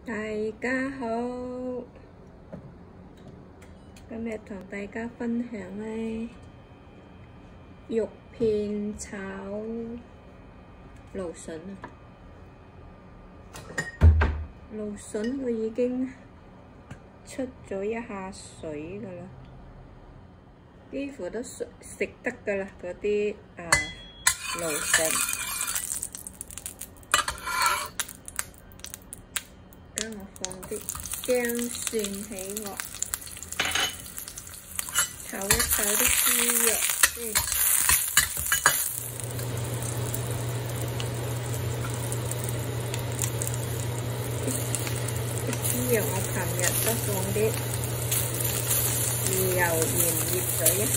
大家好，今日同大家分享咧肉片炒蘆筍啊！蘆筍我已經出咗一下水噶啦，幾乎都食得噶啦嗰啲蘆筍。 跟我放啲薑蒜起鑊，炒一炒啲豬肉先。啲豬肉我琴日都放啲豉油鹽醃咗一下。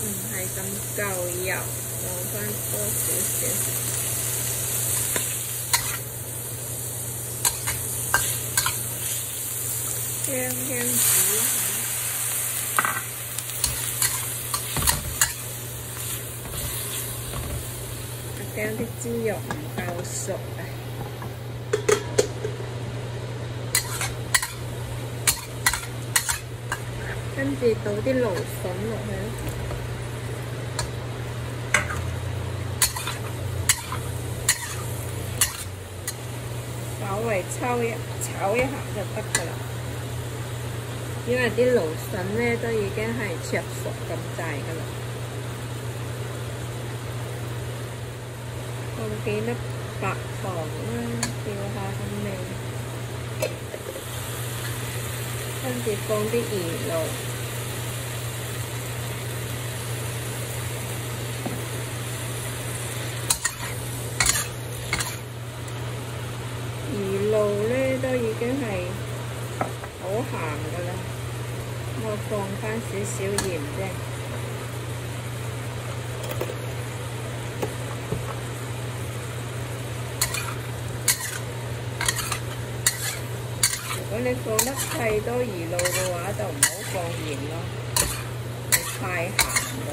唔係咁夠油，放翻多少少。香煮一下，驚啲豬肉唔夠熟啊！跟住倒啲蘆筍落去。 稍微炒一下就得噶啦，因為啲蘆筍咧都已經係灼熟咁滯噶啦。放幾粒白糖啦，調下個味，跟住放啲魚露。 魚露咧都已經係好鹹噶啦，我放翻少少鹽啫。如果你放得太多魚露嘅話，就唔好放鹽咯，太鹹咯。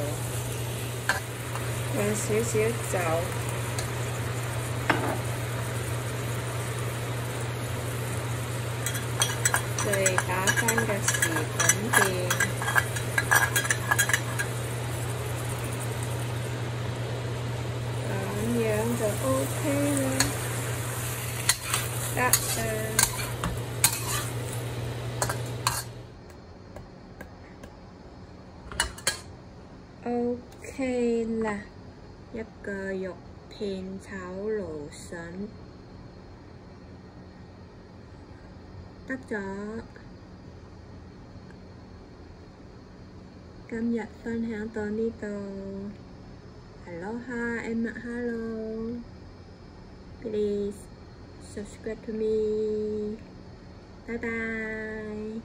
放少少酒。 再打翻個匙粉片，咁樣就 OK 啦，得啦。OK 啦，一個肉片炒蘆筍。 得咗，今日分享到呢度。Aloha and mahalo. Please subscribe to me. Bye bye.